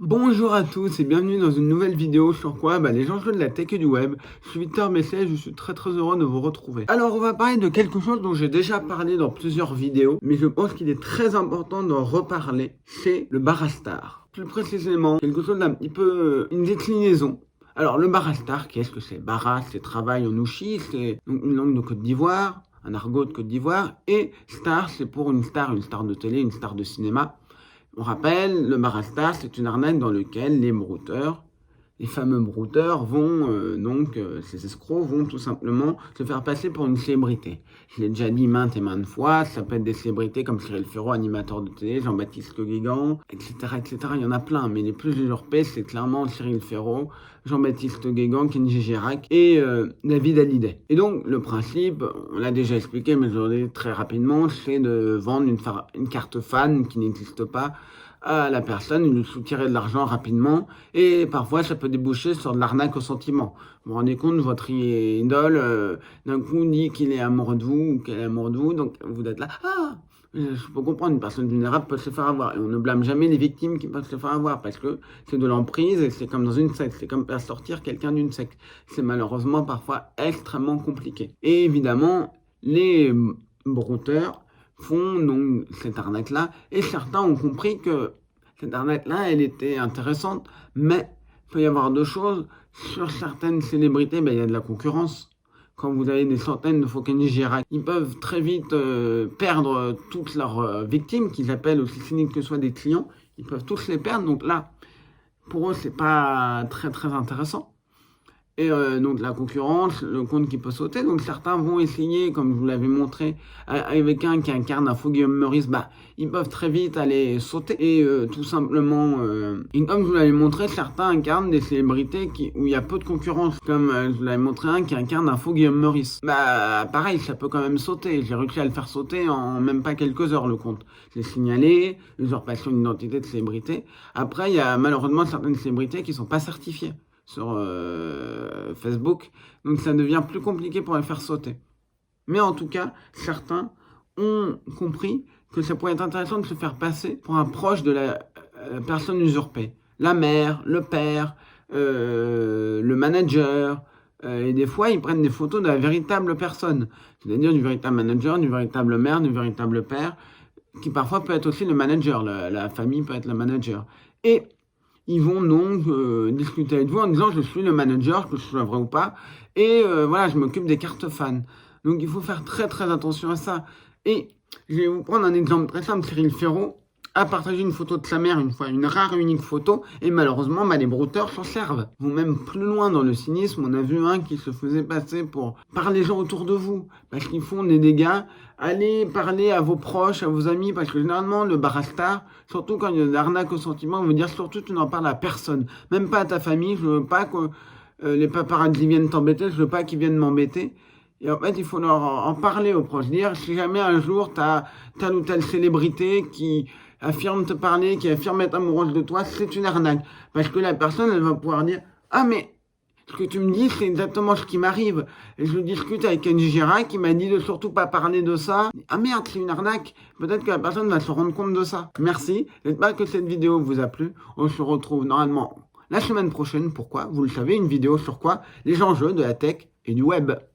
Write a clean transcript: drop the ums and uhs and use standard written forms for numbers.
Bonjour à tous et bienvenue dans une nouvelle vidéo sur quoi? Les enjeux de la tech et du web. Je suis Victor Messet et je suis très heureux de vous retrouver. Alors on va parler de quelque chose dont j'ai déjà parlé dans plusieurs vidéos, mais je pense qu'il est très important d'en reparler, c'est le Barastar. Plus précisément, quelque chose d'un petit peu, une déclinaison. Alors le Barastar, qu'est-ce que c'est? Bara, c'est travail en ouchi, c'est donc une langue de Côte d'Ivoire, un argot de Côte d'Ivoire, et star, c'est pour une star de télé, une star de cinéma. On rappelle, le Barastar, c'est une arnaque dans laquelle les brouteurs, les fameux brouteurs vont, ces escrocs vont tout simplement se faire passer pour une célébrité. Je l'ai déjà dit maintes et maintes fois, ça peut être des célébrités comme Cyril Ferraud, animateur de télé, Jean-Baptiste Guégan, etc., etc. Il y en a plein, mais les plus usurpés, c'est clairement Cyril Ferraud, Jean-Baptiste Guégan, Kenji Girac et David Hallyday. Et donc, le principe, on l'a déjà expliqué, mais je le dis très rapidement, c'est de vendre une carte fan qui n'existe pas à la personne, il nous soutirer de l'argent rapidement, et parfois ça peut déboucher sur de l'arnaque au sentiment. Vous vous rendez compte, votre idole, d'un coup dit qu'il est amoureux de vous, ou qu'elle est amoureuse de vous, donc vous êtes là, je peux comprendre, une personne vulnérable peut se faire avoir, et on ne blâme jamais les victimes qui peuvent se faire avoir, parce que c'est de l'emprise, et c'est comme dans une secte, c'est comme faire sortir quelqu'un d'une secte. C'est malheureusement parfois extrêmement compliqué. Et évidemment, les brouteurs font donc cette arnaque-là, et certains ont compris que cette arnaque-là, elle était intéressante, mais il peut y avoir deux choses. Sur certaines célébrités, il y a de la concurrence. Quand vous avez des centaines de Kenji Girac, ils peuvent très vite perdre toutes leurs victimes, qu'ils appellent aussi cyniques que soient des clients. Ils peuvent tous les perdre, donc là, pour eux, c'est pas très intéressant. Et donc la concurrence, le compte qui peut sauter. Donc certains vont essayer, comme je vous l'avais montré, avec un qui incarne un faux Guillaume Meurice, ils peuvent très vite aller sauter. Et tout simplement, et comme je vous l'avais montré, certains incarnent des célébrités où il y a peu de concurrence. Comme je vous l'avais montré un qui incarne un faux Guillaume Meurice. Pareil, ça peut quand même sauter. J'ai réussi à le faire sauter en même pas quelques heures le compte. Je l'ai signalé, usurpation d'identité de célébrité. Après, il y a malheureusement certaines célébrités qui sont pas certifiées sur Facebook, donc ça devient plus compliqué pour les faire sauter. Mais en tout cas, certains ont compris que ça pourrait être intéressant de se faire passer pour un proche de la personne usurpée. La mère, le père, le manager, et des fois ils prennent des photos de la véritable personne, c'est-à-dire du véritable manager, du véritable maire, du véritable père, qui parfois peut être aussi le manager, la famille peut être le manager. Et ils vont donc discuter avec vous en disant je suis le manager, que ce soit vrai ou pas, et voilà, je m'occupe des cartes fans. Donc il faut faire très attention à ça. Et je vais vous prendre un exemple très simple. Cyril Ferraud a partagé une photo de sa mère une fois, une rare et unique photo, et malheureusement, les brouteurs s'en servent. Vont même plus loin dans le cynisme, on a vu un qui se faisait passer par les gens autour de vous, parce qu'ils font des dégâts. Allez parler à vos proches, à vos amis, parce que généralement, le Barastar, surtout quand il y a de l'arnaque au sentiment, on veut dire surtout tu n'en parles à personne, même pas à ta famille. Je veux pas que les paparazzi viennent t'embêter, je veux pas qu'ils viennent m'embêter. Et en fait, il faut leur en parler aux proches. Dire, si jamais un jour, t'as telle ou telle célébrité qui affirme te parler, qui affirme être amoureuse de toi, c'est une arnaque. Parce que la personne, elle va pouvoir dire, ah mais, ce que tu me dis, c'est exactement ce qui m'arrive. Et je discute avec Kenji Girac qui m'a dit de surtout pas parler de ça. Ah merde, c'est une arnaque. Peut-être que la personne va se rendre compte de ça. Merci. J'espère que cette vidéo vous a plu. On se retrouve normalement la semaine prochaine. Pourquoi? Vous le savez, une vidéo sur quoi? Les enjeux de la tech et du web.